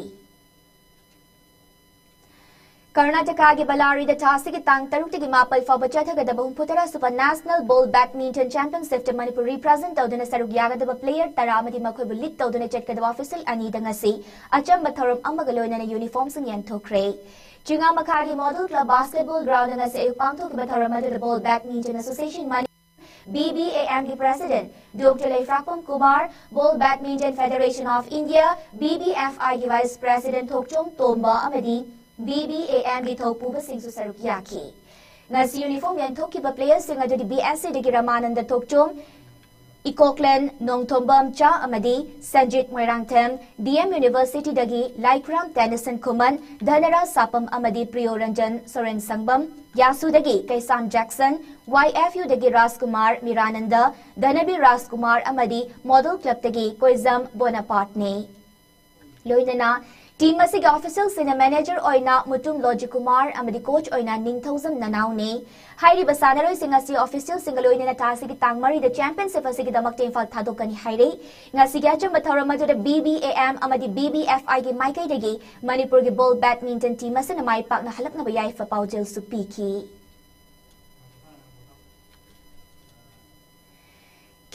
Karnataka gi Ballari da Tasi gi tang taruk gi mapal faba chathaga da Bahuputara Super National Bowl Badminton Championship to Manipur represent tawduna saruk yaga da player tara amadi makhoi bu lit tawduna chetka da official ani da ngasi acham batharam amagaloina na uniform sing yan thokre Chinga Makagi Model Club Basketball Ground ngasi pangthok gi batharam da Bowl Badminton Association BBAM ki President Dr. Leifrakpam Kumar, Bowl Badminton Federation of India, BBFI ki Vice President Thokchong Tomba amadi BBAM gi Thopuba Singsu Sarukyaki. Ngasi uniform yan thokiba players sing adu di BSC di Ramananda Thokchong, Ikoklen Nongtombam Cha amadi Sanjit Moirangtem, DM University dagi Laikram Tennyson Kuman, Dhanara Sapam amadi Priyoranjan Soren Sangbam, Yasu dagi Kaisan Jackson, YFU dagi Raskumar Mirananda, Dhanabi Raskumar amadi Model Club dagi Koizam Bonaparte ne. Loinana Team masig official sina manager oina Mutum Logi Kumar amadi coach oina Ningthosam Nanau ne. Hairi basanaroi singasi official singaloina na tasi ki tangmari the championship asigi damak teamfal thadokani hairi. Ngasi gacham batharamadu the BBAM amadi BBFI ki maikai dagi Manipur ki ball badminton team asina mai pak na halak na bayai fa paujel supiki.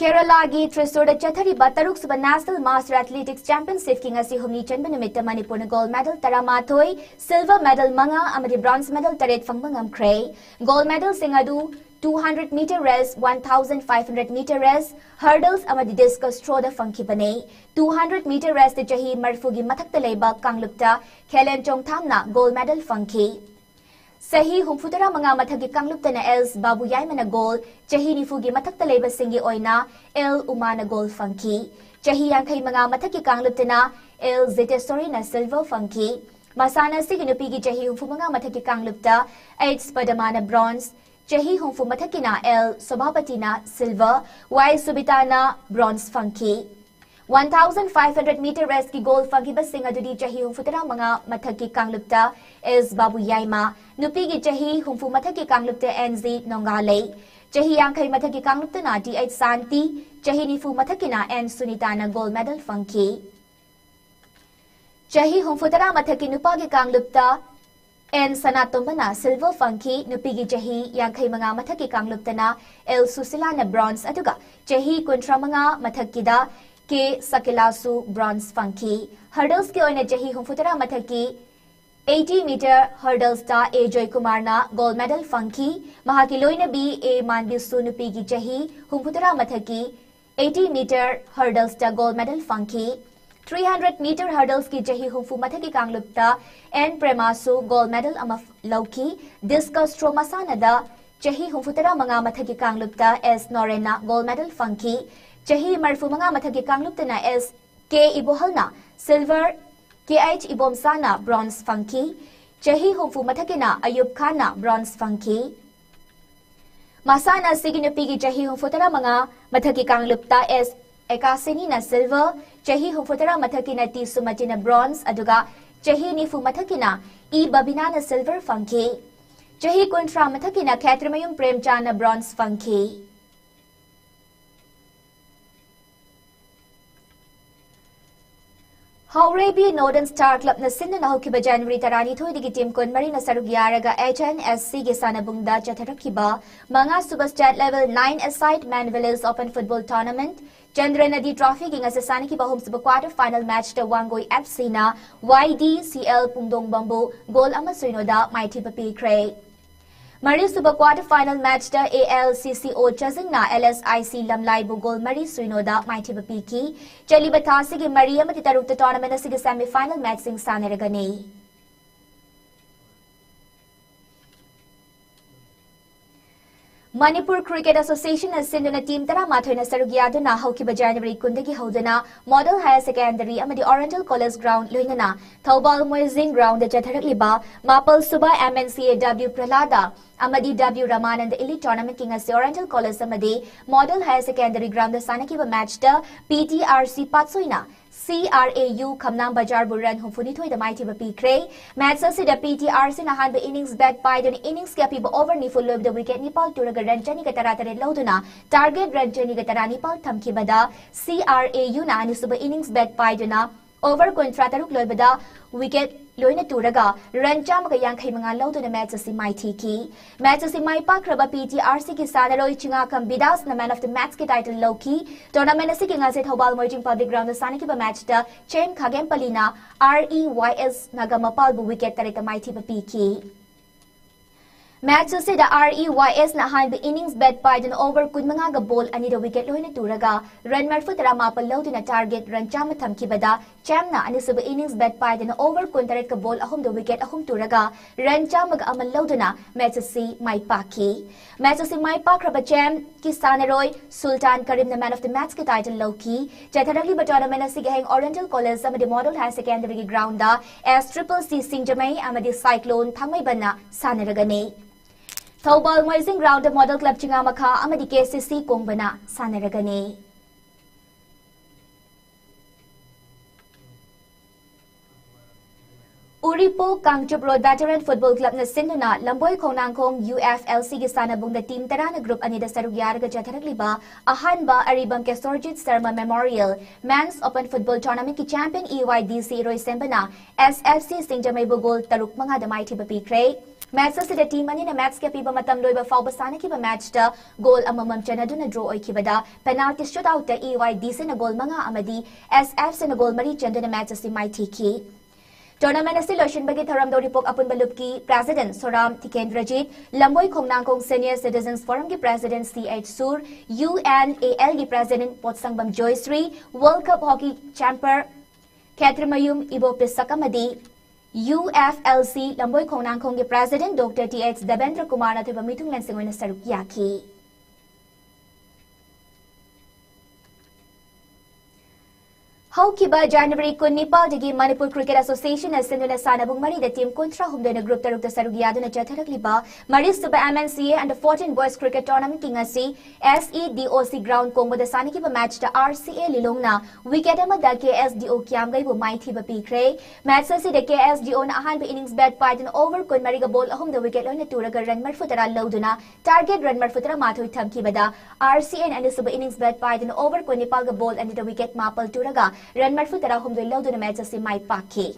Kerala gi Trisur da Chathari Bataruk Suba National Master Athletics Championship ki ngasi humni chanba nimitta Manipur na gold medal taramathoi, silver medal manga amadi bronze medal taret fangbangam kray. Gold medal singadu 200 meter race, 1500 meter race, hurdles amadi discus throw da funky bane. 200 meter race de chahi marfugi mathakta leiba kanglupta Khelen Chongthamna gold medal funky. Sahi humfutara mga mathagi kanglupta na Els Babu Yaimana goal, chahi nifugi matakta leba singi oina, El Umana goal funky. Chahi yangkay mga mathagi kanglupta na El Zetesori na silver funky. Masana sige nupigi chahi humfu mga mathagi kanglupta, AIDS Padamana bronze, chahi humfu mathagi na El Sobhapati na silver, Y Subita na bronze funky. 1500 meter race ki goal funky basing adudi chahi humfutara mga mathagi kanglupta is Babu Yaima, nupigi chahi humfu mathagi kanglupta NZ Nongale, chahi yangkay mathagi kanglupta na D8 Santi, chahi nifu mathagi na N Sunita na gold medal funky. Chahi humfutara mathagi nupagi kanglupta N Sanatomba na silver funky, nupigi chahi yangkay mga mathagi kanglupta na El Susila na bronze aduga, chahi kontra mga mathagi da K Sakilasu bronze funky. Hurdles ki oina jahi humfutara mathaki 80 meter hurdles da A Joy Kumar na gold medal funky. Mahaki loina B A Manbisu nupigi jahi humfutara mathaki 80 meter hurdles da gold medal funky. 300 meter hurdles ki jahi humfu mathaki kanglupta N Premasu gold medal ama lauki. Discus throw masana da jahi humfutara mga mathaki kanglupta S Norena gold medal funky. Chahi marfu mga mathagi kanglupta na S K Ibohalna silver, KH Ibomsana bronze funky, Chahi humfu mathagi na Ayub Khana bronze funky. Masana sige nupigi chahi humfutara mga mathagi kanglupta S Ekasini na silver, chahi humfutara mathagi na T Sumati na bronze aduga chahi nifu mathagi na E Babina na silver funky. Chahi kontra mathagi na Khatrimayum Premchand na bronze funky. Haurebi Northern Star Club na sinna na hukiba January tarani thoy digi team kon mari na sarugyaraga HNSC ge sanabungda chatarakiba mga Superstar Level 9 aside Manvilles Open Football Tournament Chandra Nadi Trophy ging asasani ki bahum sa quarter final match ta Wangoi FC na YDCL Pungdong Bambu goal ama suinoda mighty papi kray Mari suba quarter final match da ALCCO chasing na LSIC Lamlai Bugol Mari Suinoda Mighty Bapiki Chali Batasi ki Maria Matitarukta tournament sige semi final match sing Sanaragani. Manipur Cricket Association as Sinduna team tara mathoina sarugyaduna haukiba January kundagi hoduna Model Higher Secondary amadi Oriental College Ground loinana Thobal Moizing Ground jatharakliba Mapal Suba MNCAW Pralada amadi W Ramanand Elite Tournament king as Oriental College amadi Model Higher Secondary Ground sanakiba match da PTRC patsoina CRAU Kamnam Bajar Buran Humfunitoy the mighty Pikre. Match the PTRC na hand the innings back by the innings capiba over ni full of the wicket Nepal Turaga Ranjani Katarata Lauduna. Target Ranjani Katara Nepal Tamkibada. CRAU na Anisuba innings back by the over Contrataruk Lobada wicket Loina Turaga. Ranjam Kayang Kimanga Lauduna match the mighty key. Match the my pakraba PTRC Kisanaro Chingakam Bidas na man of the match title low key. Tournament seeking as it Hobal merging public ground the Sanikiba match the Chain Kagem Palina REYS Nagamapalbu wicket tarita mighty PK. Match se the REYS na hand the innings bet by an over kunmanga ball ani the wicket loina turaga run marfutara mapal load na target run chama thamkibada chamna ani sub innings bet by an over kuntaret ka ball ahum the wicket ahum turaga run chamag amal loaduna match se mai paki match se mai pakraba cham Kisaneroy Sultan Karim the man of the match ke title loki chatharagli tournament se gaheng Oriental College amadi Model High Secondary ground da as triple C Singjamai amadi Cyclone thangmai banna sanaragane Thobal Moizing Ground the Model Club Chingamaka amadi KCC Kongbana sanaragane. Uripo Kangchup Road Veteran Football Club na Sinduna Lamboy Konangkong UFLC gi sanabung the team tarana group ani da sarugyaraga jatharagliba ahanba aribam ke Sorjit Sarma Memorial Men's Open Football Tournament ki champion EYDC Roy Sembana SFC Singjamay Bugol taruk mga damay tiba pikre. Match sa the team ani na match ke piba matam loiba fauba sana kiba match da goal amamam chanadu na draw oy kibada penalty shootout da EYDC na goal mga amadi SFC na goal mari chandu na match si my tiki. Tournament na siloshin bagi tharam dori pok apun balupki President Soram Tikendrajit, Lamboy Kongnangkong Senior Citizens Forum ki President CH Sur, UNAL ki President Potsangbam Joysri, World Cup Hockey Champion Katrimayum Ibo Pisakamadi, UFLC Lamboy Kongnangkong ki President Dr. TH Devendra Kumar na tiba mitung lansing na saruk yaki. Haukiba January kun Nepal digi Manipur Cricket Association as Sinduna Sanabung Mari the team kontra humdo na group taruk da sarugyado na jatharakliba Maris Suba MNCA and the 14 Boys Cricket Tournament kingasi SEDOC ground kongba da sanikiba match da RCA Lilong na wicket ama da KSDO kiamgai bu mai thiba pikre match sa si da KSDO na ahan ba innings bat part and over kun Mariga ball ahum da wicket na turaga run marfutara loduna target run marfutara mathoy thamkiba da RCA and the Suba innings bat part and over kun Nepal ga ball and the wicket mapal turaga Ran marfutara humdo laudo na match si mai paki.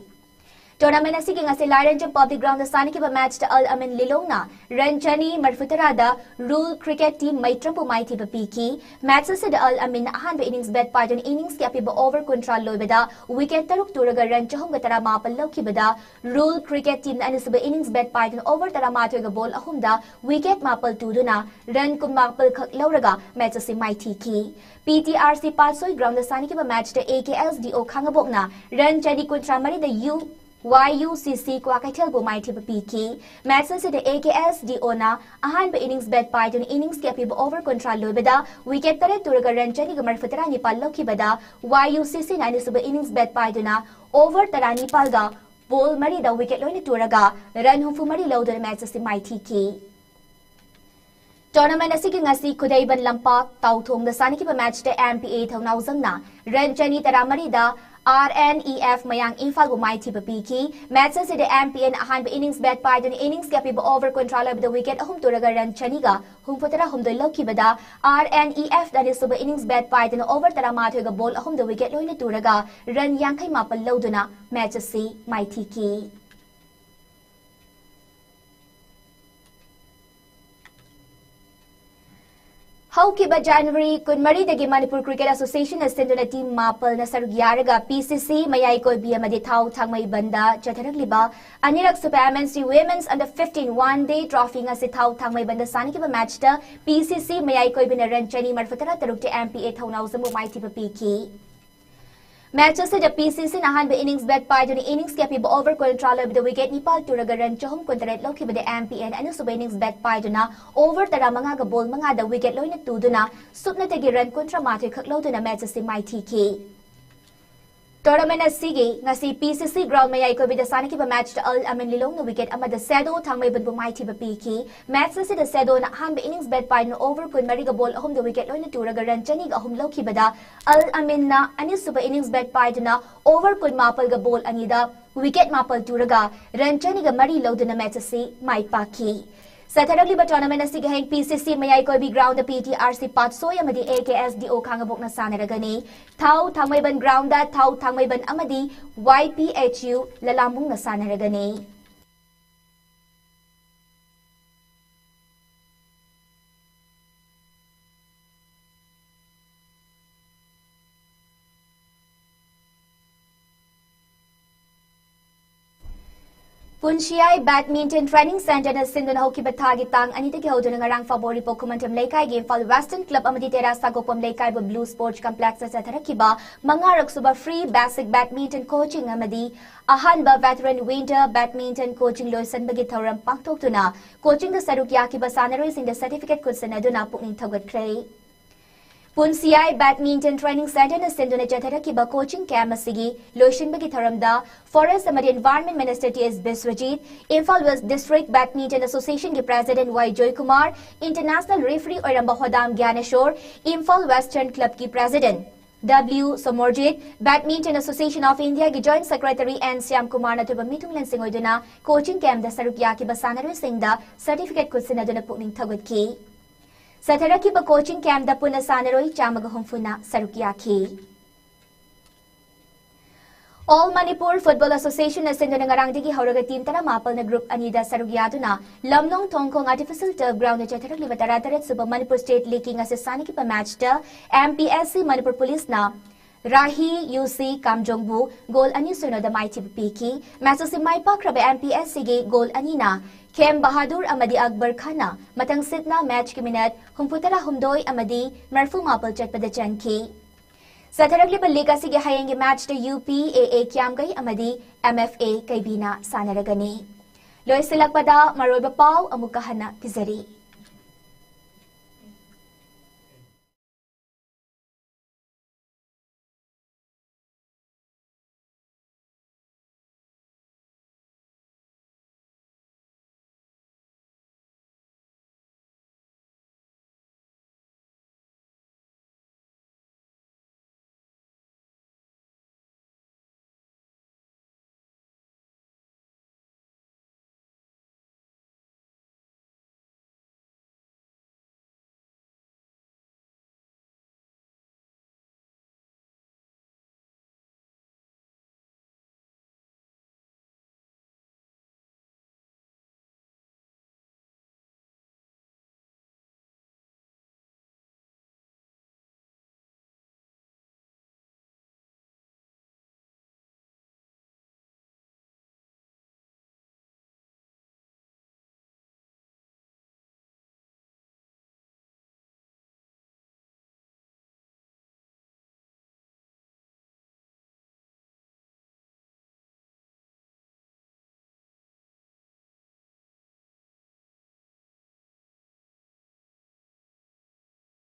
Tournament na sige nga si Laren Jam Public Ground na sana kiba match ta Al Amin Lilong na Ranchani marfutara da Rule Cricket Team may trampo mai tiba piki. Match sa da Al Amin na ahan ba innings bet part innings kaya piba over control loy bada wicket taruk turaga ranchahong gatara mapalaw kibada Rule Cricket Team na anis ba innings bet part over tara matoy ga ball ahum da wicket mapal tudo na run kung mapal lauraga match si mai tiki. PTRC Pasoy Ground na sana kiba match da AKSDO kangabok na Ranchani kontra mari da YUCC kwa kaitel bu mai tiba PK match sa the AKSDO na ahan ba innings bet part on innings kaya piba over control loy bada wicket tare turaga ranchani gamar futara ni pallo ki bada YUCC na suba innings bet part na over tarani palga ball mari da wicket loy ni turaga run hufu mari low da match sa mai TK Tournament na sige nga si Kudayban Lampak Tauthong da sani kiba match da MPA Thaunawzang na ranchani taramari da RNEF mayang infal bu mai tiba piki match sa the MPN ahan ba innings bet part on innings kaya piba over control of the wicket ahum turaga ranchani ga hum putara hum doy loki bada RNEF da ni suba innings bet part on over tara mathoy ga ball ahum the wicket loy na turaga run yang kai mapal loduna match si mai tiki Haukiba January kun mari dagi Manipur Cricket Association na sinduna team mapal na sarugyaraga PCC mayay ko biya maditaw thangmay banda jataragliba anirak sa MNC Women's Under 15 one-day trophy nga si taw thangmay banda sana kiba match da PCC mayay ko binaranchani marfatara taruk ti MPA Thaunawzang bu mai tiba piki match असिदा PCC na hanba innings bat paiduna innings kya piba over control of the wicket nipal turaga run chahum kontaret lokibada MPN anu suba innings bat paiduna over tara manga ga ball manga da wicket loina tuduna supna tagi run kontra matri khakloduna match asi mai thiki Tournament asigi ngasi PCC ground mayai ko bidasani ki ba match ta al amin lilong na wicket amada sedo thangmay bud bumai thi ba piki match asi da sedo na hanba innings bat paiduna over kun mari ga ball ahum da wicket loina turaga run chani ga ahum lokibada al amin na ani suba innings bat paiduna over kun mapal ga ball anida wicket mapal turaga run chani ga mari loduna match asi mai paki Sataragli ba tournament asig hang PCC mayai ko bi ground the PTRC Patsoy amadi AKSDO khangabok na sanaragani thau thangmay ban ground da thau thangmay ban amadi YPHU lalambung na sanaragani Punchiai Badminton Training Center na sindon hoki batagi tang anita ki hodon ngarang February po kumantam laikai game fall Western Club amadi terasa gopom laikai ba Blue Sports Complex sa tharakiba mangarak suba free basic badminton coaching amadi ahan ba veteran winter badminton coaching loisan bagi thoram pangtok tuna coaching da sarukya ki ba sanaroi sing the certificate kusana duna pukning thogat kray Punchiai Badminton Training Center na sindona jathara ki ba coaching camp asigi loishin bagi tharamda Forest amadi Environment Minister T.S. Biswajit Imphal West District Badminton Association ki President Y. Joy Kumar International Referee Oiramba Hodam Gyaneshwar Imphal Western Club ki President W. Somorjit Badminton Association of India ki Joint Secretary N. Syam Kumar na tuba mitung lansing oiduna coaching camp da sarukya ki ba sanaroi singda certificate kusina duna pukning thagot ki Sataraki ba coaching camp da puna sanaroi chamagahumfuna sarukiyaki. All Manipur Football Association na sindona ngarang digi hauraga team tara mapal na group anida sarugiyaduna lamnong tongkong artificial turf ground na chatarak libatararet suba Manipur State League nga sasani ki pa match da MPSC Manipur Police na Rahi UC Kamjongbu goal ani suno da mai tibpiki match si mai pakrabe MPSC ge goal ani na Kem Bahadur amadi Akbar Khana matang sitna match ki minute humputara humdoi amadi marfu mapal chat pada chanki Sataragli ba liga sige hayengi match da UPAA kyam gai amadi MFA kay bina sanaragani Loy silak pada maroy ba pau amukahana pizari